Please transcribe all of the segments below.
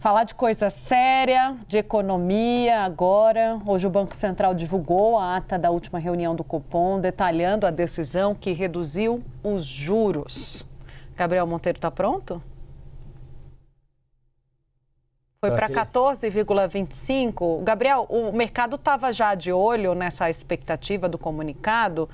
Falar de coisa séria, de economia agora. Hoje o Banco Central divulgou a ata da última reunião do Copom, detalhando a decisão que reduziu os juros. Gabriel Monteiro, está pronto? Foi para 14,25. Gabriel, o mercado estava já de olho nessa expectativa do comunicado.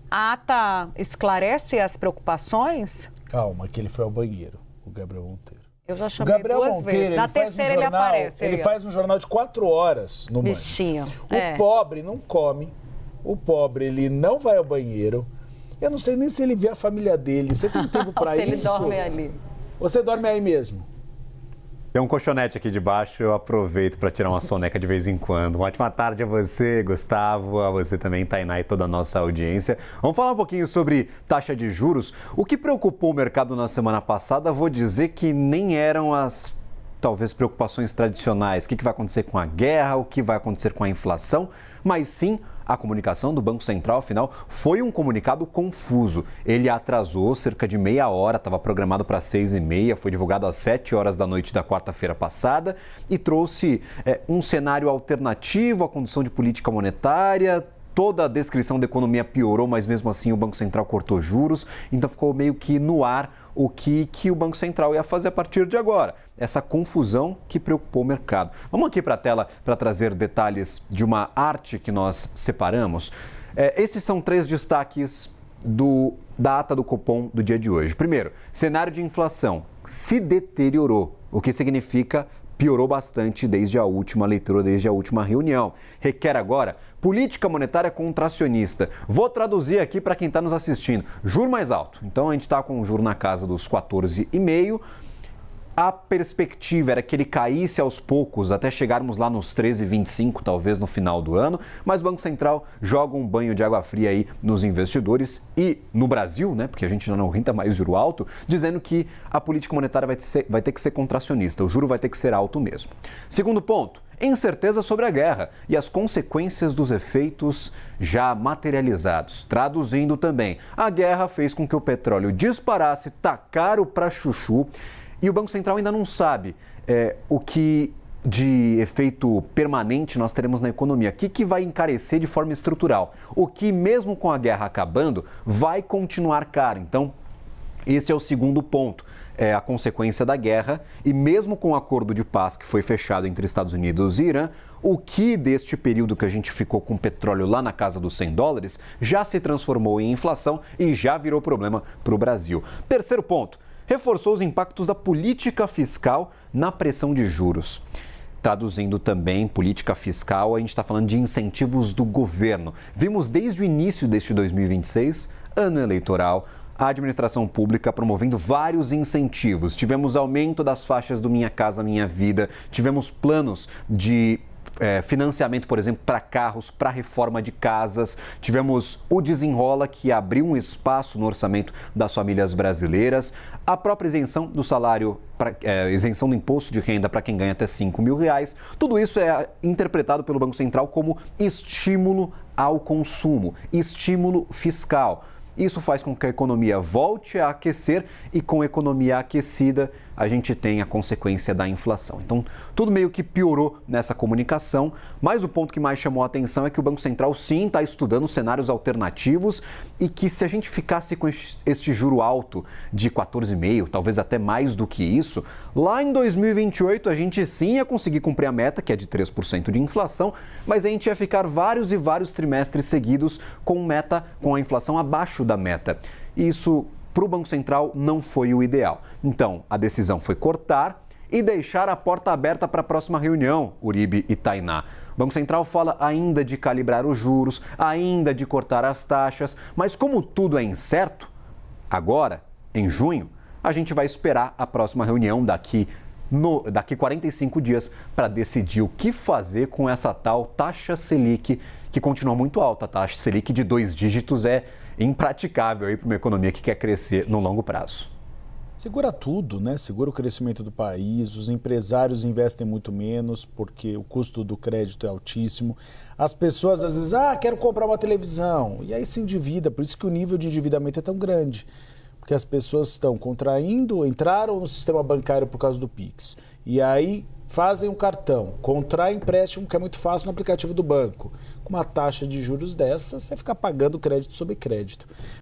A ata esclarece as preocupações? Calma, que ele foi ao banheiro, o Gabriel Monteiro. Eu já chamei duas vezes. Na terceira ele aparece. Ele faz um jornal de 4 horas no banho. Bichinho. O pobre não come. O pobre, ele não vai ao banheiro. Eu não sei nem se ele vê a família dele. Você tem tempo para isso? Ele dorme ali. Você dorme aí mesmo? Tem um colchonete aqui debaixo, eu aproveito para tirar uma soneca de vez em quando. Uma ótima tarde a você, Gustavo, a você também, Tainá, e toda a nossa audiência. Vamos falar um pouquinho sobre taxa de juros. O que preocupou o mercado na semana passada, vou dizer que nem eram as, talvez, preocupações tradicionais. O que vai acontecer com a guerra, o que vai acontecer com a inflação, mas sim a comunicação do Banco Central, afinal, foi um comunicado confuso. Ele atrasou cerca de meia hora, estava programado para 6h30, foi divulgado às 7 horas da noite da quarta-feira passada e trouxe um cenário alternativo à condução de política monetária. Toda a descrição da economia piorou, mas mesmo assim o Banco Central cortou juros, então ficou meio que no ar o que o Banco Central ia fazer a partir de agora. Essa confusão que preocupou o mercado. Vamos aqui para a tela para trazer detalhes de uma arte que nós separamos. Esses são 3 destaques da ata do Copom do dia de hoje. Primeiro, cenário de inflação se deteriorou, o que significa piorou bastante desde a última leitura, desde a última reunião. Requer agora política monetária contracionista. Vou traduzir aqui para quem está nos assistindo. Juro mais alto. Então a gente está com um juro na casa dos 14,5%. A perspectiva era que ele caísse aos poucos até chegarmos lá nos 13,25, talvez no final do ano, mas o Banco Central joga um banho de água fria aí nos investidores e no Brasil, né, porque a gente já não aguenta mais juro alto, dizendo que a política monetária vai ter que ser contracionista, o juro vai ter que ser alto mesmo. Segundo ponto, incerteza sobre a guerra e as consequências dos efeitos já materializados. Traduzindo também, a guerra fez com que o petróleo disparasse, tá caro para chuchu, e o Banco Central ainda não sabe o que de efeito permanente nós teremos na economia. O que vai encarecer de forma estrutural? O que, mesmo com a guerra acabando, vai continuar caro. Então, esse é o segundo ponto. A consequência da guerra e mesmo com o acordo de paz que foi fechado entre Estados Unidos e Irã, o que deste período que a gente ficou com petróleo lá na casa dos $100 já se transformou em inflação e já virou problema para o Brasil. Terceiro ponto. Reforçou os impactos da política fiscal na pressão de juros. Traduzindo também política fiscal, a gente está falando de incentivos do governo. Vimos desde o início deste 2026, ano eleitoral, a administração pública promovendo vários incentivos. Tivemos aumento das faixas do Minha Casa Minha Vida, tivemos planos de financiamento, por exemplo, para carros, para reforma de casas. Tivemos o Desenrola, que abriu um espaço no orçamento das famílias brasileiras. A própria isenção do salário, isenção do imposto de renda para quem ganha até R$5.000. Tudo isso é interpretado pelo Banco Central como estímulo ao consumo, estímulo fiscal. Isso faz com que a economia volte a aquecer e com a economia aquecida a gente tem a consequência da inflação. Então, tudo meio que piorou nessa comunicação, mas o ponto que mais chamou a atenção é que o Banco Central sim está estudando cenários alternativos e que se a gente ficasse com este juro alto de 14,5%, talvez até mais do que isso, lá em 2028 a gente sim ia conseguir cumprir a meta, que é de 3% de inflação, mas a gente ia ficar vários e vários trimestres seguidos com a inflação abaixo da meta. E isso, para o Banco Central, não foi o ideal. Então, a decisão foi cortar e deixar a porta aberta para a próxima reunião, Uribe e Tainá. O Banco Central fala ainda de calibrar os juros, ainda de cortar as taxas, mas como tudo é incerto, agora, em junho, a gente vai esperar a próxima reunião daqui 45 dias para decidir o que fazer com essa tal taxa Selic, que continua muito alta. A taxa Selic de 2 dígitos é impraticável para uma economia que quer crescer no longo prazo. Segura tudo, né? Segura o crescimento do país, os empresários investem muito menos porque o custo do crédito é altíssimo. As pessoas às vezes, quero comprar uma televisão, e aí se endivida, por isso que o nível de endividamento é tão grande. Porque que as pessoas estão contraindo, entraram no sistema bancário por causa do Pix, e aí fazem um cartão, contraem empréstimo, que é muito fácil no aplicativo do banco. Com uma taxa de juros dessa, você fica pagando crédito sobre crédito.